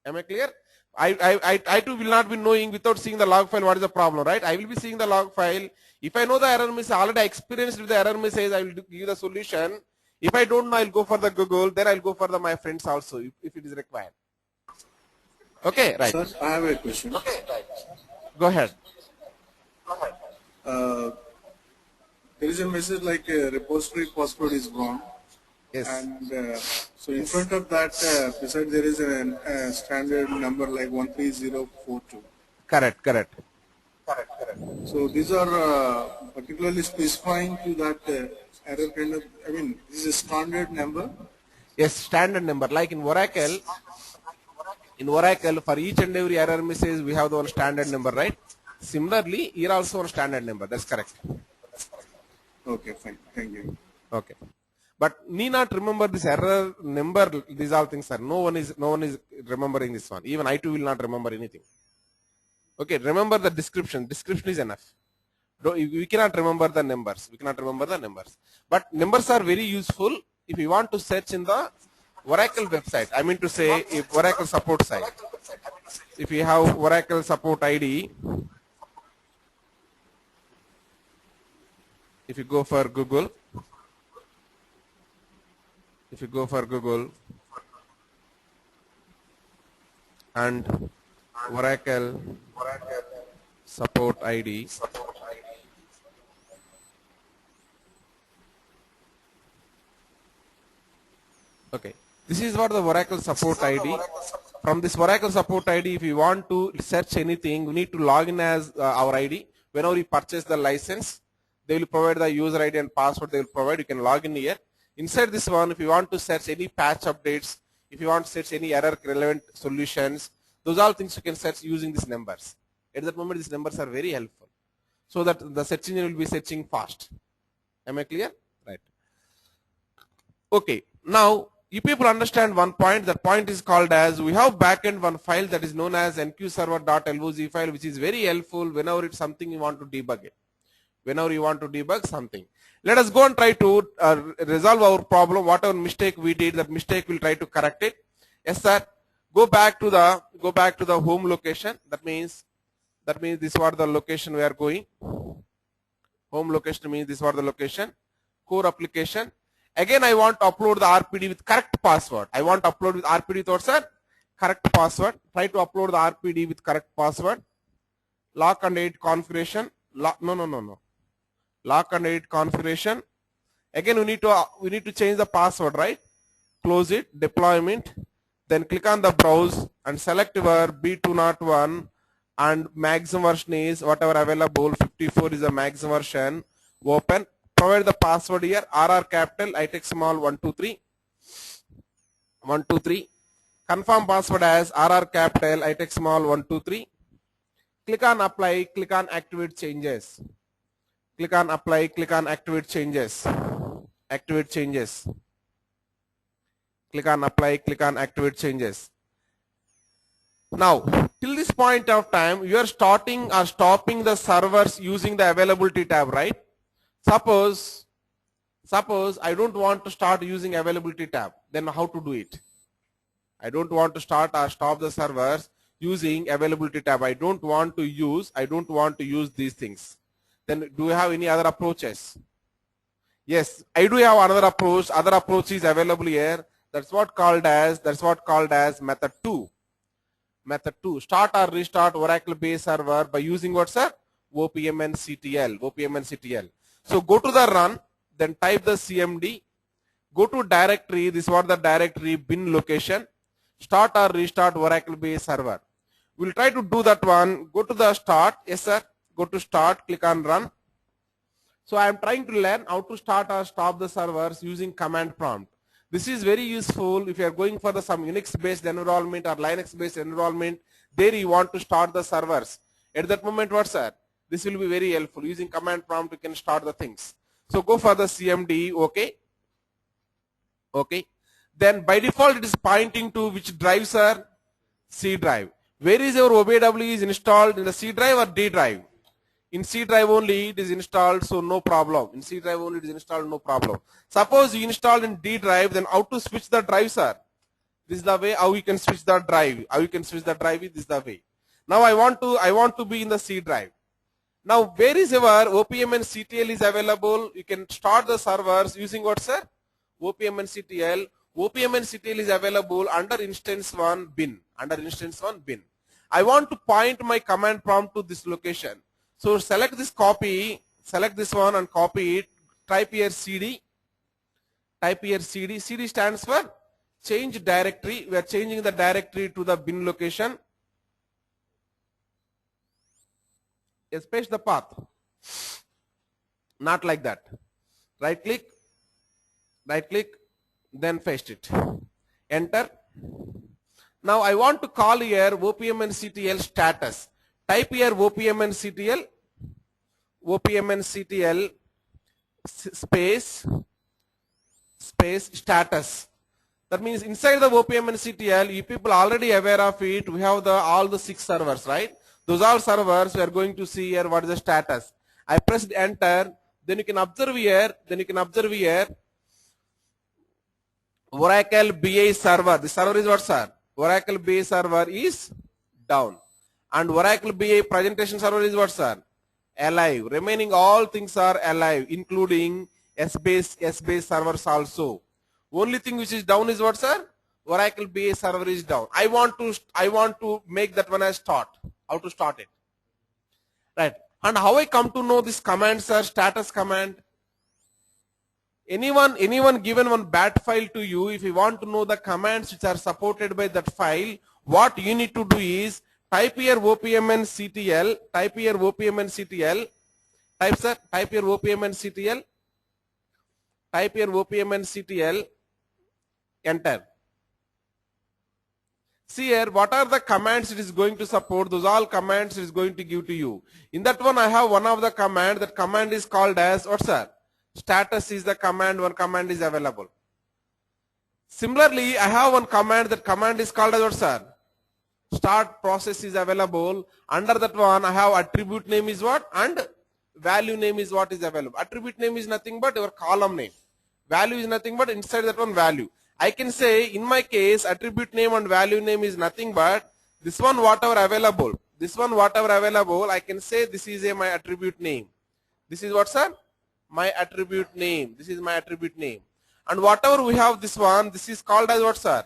Am I clear? I too will not be knowing without seeing the log file what is the problem, right? I will be seeing the log file. If I know the error message, already experienced with the error message, I will give the solution. If I don't know, I will go for the Google. Then I will go for my friends also if it is required. Okay, right. Sir, I have a question. Okay, right. Go ahead. There is a message like repository password is wrong. Yes. And so in front of that, beside there is a standard number like 13042. Correct. So these are particularly specifying to that error kind of, I mean, this is a standard number? Yes, standard number. Like in Oracle, for each and every error message, we have the one standard number, right? Similarly, here also one standard number. That's correct. Okay, fine. Thank you. Okay. But need not remember this error number, these all things, sir. No one is remembering this one. Even I too will not remember anything. Okay, remember the description. Description is enough. We cannot remember the numbers. We cannot remember the numbers. But numbers are very useful if you want to search in the Oracle website. I mean to say, if Oracle support site. If you have Oracle support ID, if you go for Google, and Oracle support ID, okay, this is what the Oracle support ID. From this Oracle support ID, if you want to search anything, we need to log in as our ID. Whenever you purchase the license, they will provide the user ID and password they will provide. You can log in here. Inside this one, if you want to search any patch updates, if you want to search any error relevant solutions, those all things you can search using these numbers. At that moment, these numbers are very helpful, so that the search engine will be searching fast. Am I clear? Right. Okay. Now, you people understand one point. That point is called as, we have backend one file that is known as nqserver.loz file, which is very helpful whenever it's something you want to debug it. Whenever you want to debug something. Let us go and try to resolve our problem. Whatever mistake we did, that mistake we'll try to correct it. Yes, sir. Go back to the home location. That means this was the location we are going. Home location means this was the location. Core application. Again, I want to upload the RPD with correct password. I want to upload with RPD with what, sir? Correct password. Try to upload the RPD with correct password. Lock and edit configuration. No. Lock and edit configuration. Again, we need to change the password, right? Close it. Deployment. Then click on the browse and select your B201 and maximum version is whatever available. 54 is the maximum version. Open. Provide the password here. RR capital, ITEC small 123. 123. Confirm password as RR capital, ITEC small 123. Click on apply. Click on activate changes. Click on apply. Click on activate changes. Activate changes. Click on apply. Click on activate changes. Now, till this point of time, you are starting or stopping the servers using the availability tab, right? Suppose I don't want to start using availability tab. Then how to do it? I don't want to start or stop the servers using availability tab. I don't want to use these things. Then do you have any other approaches? Yes, I do have another approach. Other approach is available here. That's what called as method 2. Method 2. Start or restart Oracle base server by using what, sir? OPMNCTL. So go to the run, then type the CMD, go to directory, this is what the directory bin location, start or restart Oracle base server. We'll try to do that one. Go to the start, yes sir, go to start, click on run. So I am trying to learn how to start or stop the servers using command prompt. This is very useful if you are going for some Unix based environment or Linux based environment. There you want to start the servers. At that moment, what, sir? This will be very helpful. Using command prompt, you can start the things. So go for the CMD, okay. Okay. Then by default, it is pointing to which drive, sir? C drive. Where is your OBW is installed, in the C drive or D drive? In C drive only it is installed, so no problem. In C drive only it is installed, no problem. Suppose you installed in D drive, then how to switch the drive, sir? This is the way how you can switch the drive. How you can switch the drive, this is the way. Now I want to be in the C drive. Now where is your OPMNCTL is available? You can start the servers using what, sir? OPMNCTL. OPMNCTL is available under instance 1 bin. Under instance 1 bin. I want to point my command prompt to this location. So select this copy, select this one and copy it. Type here CD. Type here CD. CD stands for change directory. We are changing the directory to the bin location. Yes, paste the path. Not like that. Right click, then paste it. Enter. Now I want to call here OPMNCTL status. Type here OPMNCTL space space status. That means inside the OPM and CTL, you people already aware of it. We have all the 6 servers, right? Those all servers we are going to see here. What is the status? I pressed enter. Then you can observe here. Oracle BA server. The server is what, sir? Oracle BA server is down. And Oracle BA presentation server is what, sir? Alive. Remaining all things are alive, including S-base servers also. Only thing which is down is what, sir? Oracle BA server is down. I want to make that one as start. How to start it? Right. And how I come to know this command, sir? Status command. Anyone given one bat file to you, if you want to know the commands which are supported by that file, what you need to do is type here OPM and CTL, type here OPM and CTL, type here OPM and CTL, type here OPM and CTL, enter. See here, what are the commands it is going to support? Those all commands it is going to give to you. In that one, I have one of the command. That command is called as what, sir? Status is the command. One command is available. Similarly, I have one command. That command is called as what, sir? Start process is available. Under that one, I have attribute name is what? And value name is what is available. Attribute name is nothing but your column name. Value is nothing but inside that one value. I can say in my case attribute name and value name is nothing but this one whatever available. This one whatever available, I can say this is my attribute name. This is what, sir? My attribute name. This is my attribute name. And whatever we have this one, this is called as what, sir?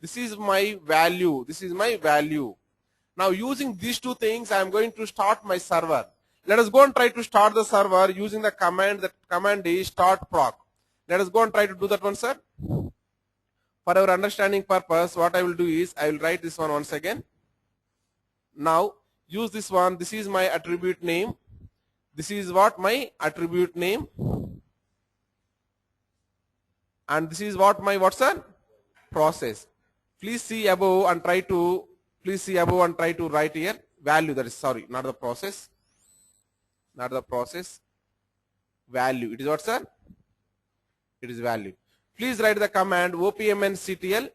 This is my value. This is my value. Now using these two things, I am going to start my server. Let us go and try to start the server using the command. That command is start proc. Let us go and try to do that one, sir. For our understanding purpose, what I will do is, I will write this one once again. Now, use this one. This is my attribute name. This is what my attribute name. And this is what my, what, sir? Process. Please see above and try to, write here. Value, that is, sorry, not the process. Not the process. Value. It is what, sir? It is value. Please write the command OPM and CTL,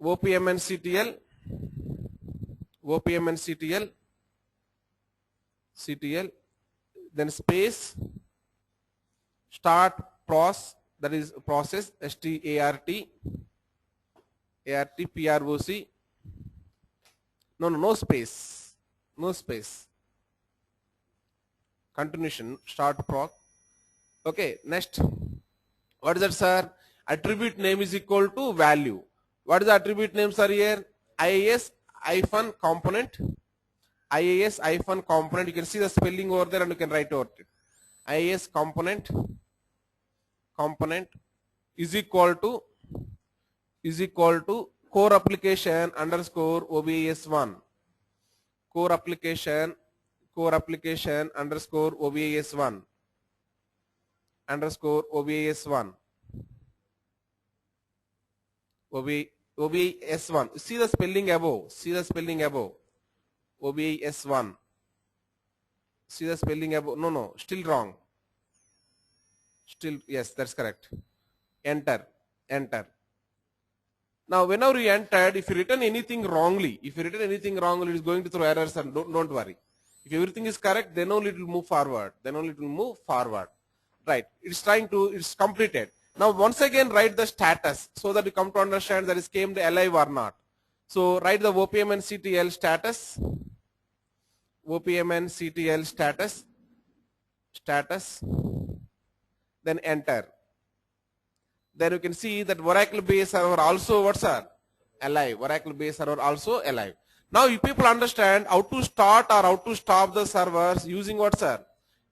OPM and CTL, OPM and CTL, CTL, then space, start pros, that is process, S-T-A-R-T, A-R-T, P-R-O-C, no space, no space, continuation, start proc. Okay, next. What is that, sir? Attribute name is equal to value. What is the attribute name, sir, here? IAS-component. IAS-component. You can see the spelling over there and you can write over it. IAS-component is equal to core application underscore OBAS1. Core application underscore OBAS1. Underscore OBAS1. OBAS1. See the spelling above. See the spelling above. OBAS1. See the spelling above. No, still wrong. Still, yes, that's correct. Enter. Now, whenever you entered, if you written anything wrongly, it is going to throw errors, and don't worry. If everything is correct, then only it will move forward. Right, it's completed. Now once again write the status so that you come to understand that is came to alive or not. So write the OPM and CTL status, OPM and CTL status, then enter. Then you can see that Oracle base server also what's alive. Oracle base server also alive. Now you people understand how to start or how to stop the servers using what, sir?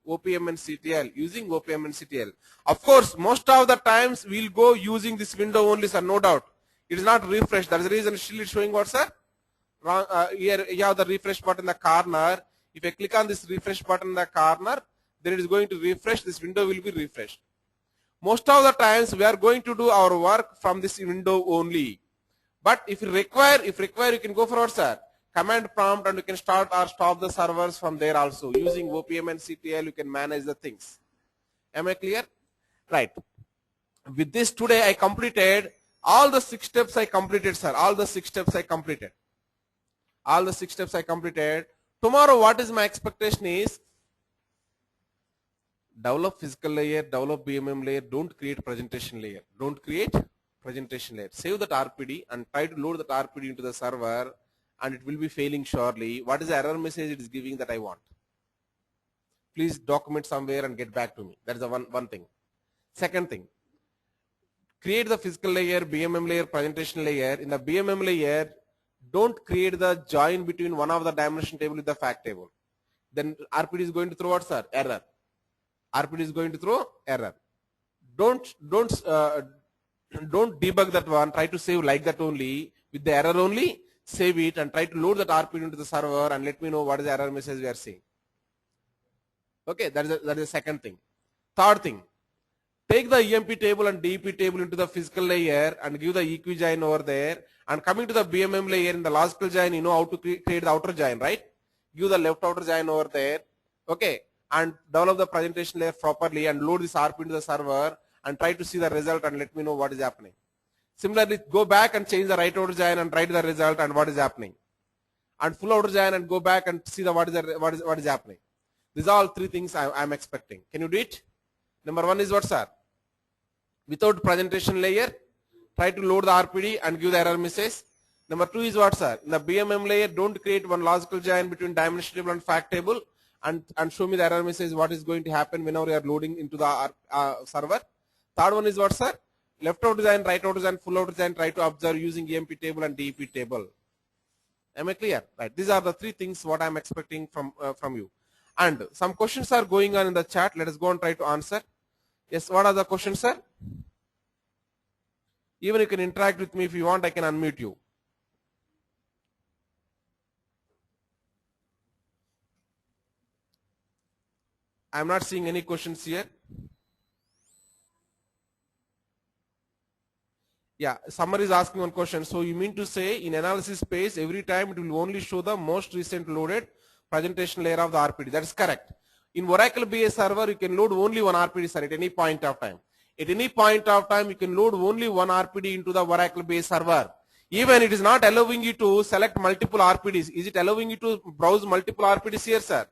OPM and CTL, using OPM and CTL. Of course, most of the times we'll go using this window only, sir, no doubt. It is not refreshed. That's the reason still it's showing what, sir? Wrong, here you have the refresh button in the corner. If I click on this refresh button in the corner, then it is going to refresh. This window will be refreshed. Most of the times we are going to do our work from this window only. But if you require, you can go for what, sir? Command prompt, and you can start or stop the servers from there also. Using OPM and CTL, you can manage the things. Am I clear? Right. With this today I completed all the 6 steps I completed, sir. All the 6 steps I completed. All the 6 steps I completed. Tomorrow what is my expectation is develop physical layer, develop BMM layer, don't create presentation layer. Don't create presentation layer. Save that RPD and try to load that RPD into the server, and it will be failing surely. What is the error message it is giving that I want? Please document somewhere and get back to me. That is the one thing. Second thing, create the physical layer, BMM layer, presentation layer. In the BMM layer, don't create the join between one of the dimension table with the fact table. Then RPD is going to throw what, sir? Error. RPD is going to throw error. Don't debug that one. Try to save like that only. With the error only, save it and try to load that RPD into the server and let me know what is the error message we are seeing. Okay, that is the second thing. Third thing, take the EMP table and DEP table into the physical layer and give the EQ join over there. And coming to the BMM layer, in the logical join, you know how to create the outer join, right? Give the left outer join over there. Okay, and develop the presentation layer properly and load this RP into the server and try to see the result and let me know what is happening. Similarly, go back and change the right outer join and write the result and what is happening. And full outer join and go back and see the what is happening. These are all 3 things I am expecting. Can you do it? Number 1 is what, sir? Without presentation layer, try to load the RPD and give the error message. Number 2 is what, sir? In the BMM layer, don't create one logical join between dimension table and fact table and show me the error message what is going to happen whenever you are loading into the server. Third one is what, sir? Left out design, right out design, full out design, try to observe using EMP table and DEP table. Am I clear? Right. These are the 3 things what I am expecting from you. And some questions are going on in the chat. Let us go and try to answer. Yes, what are the questions, sir? Even you can interact with me if you want, I can unmute you. I am not seeing any questions here. Yeah, Summer is asking one question. So you mean to say in analysis space, every time it will only show the most recent loaded presentation layer of the RPD. That is correct. In Oracle BA server, you can load only one RPD, sir, at any point of time. At any point of time, you can load only one RPD into the Oracle BA server. Even it is not allowing you to select multiple RPDs. Is it allowing you to browse multiple RPDs here, sir?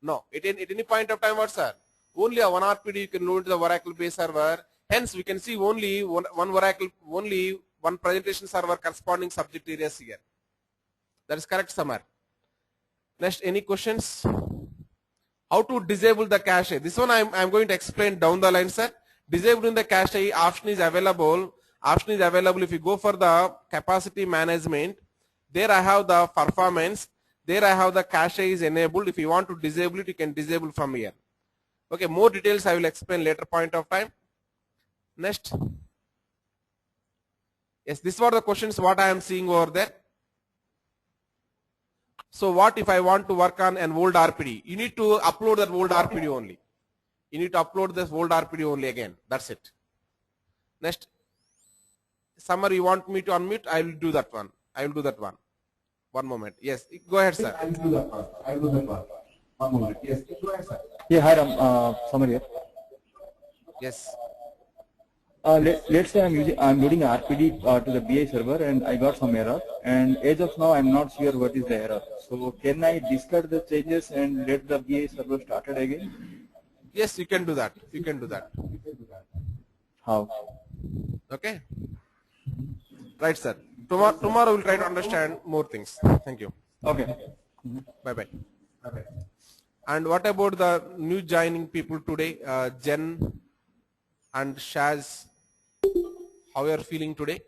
No. At any point of time, what, sir? Only a one RPD you can load to the Oracle BA server. Hence, we can see only one Oracle, only one presentation server corresponding subject areas here. That is correct, Samar. Next, any questions? How to disable the cache? This one I'm going to explain down the line, sir. Disabling the cache option is available. Option is available if you go for the capacity management. There I have the performance. There I have the cache is enabled. If you want to disable it, you can disable from here. Okay, more details I will explain later point of time. Next. Yes, these were the questions what I am seeing over there. So what if I want to work on an old RPD? You need to upload that old RPD only. You need to upload this old RPD only again. That's it. Next. Summer, you want me to unmute? I will do that one. I will do that one. One moment. Yes, go ahead, sir. I will do that one. I will do that one. One moment. Yes, go ahead, sir. Yeah, hi, Ram. Summer here. Yes. Let's say I'm loading RPD to the BI server and I got some error, and as of now I'm not sure what is the error. So can I discard the changes and let the BI server started again? Yes, you can do that. You can do that. How? Okay. Right, sir. Tomorrow we'll try to understand more things. Thank you. Okay. Bye-bye. Okay. And what about the new joining people today? Jen and Shaz, how you are feeling today?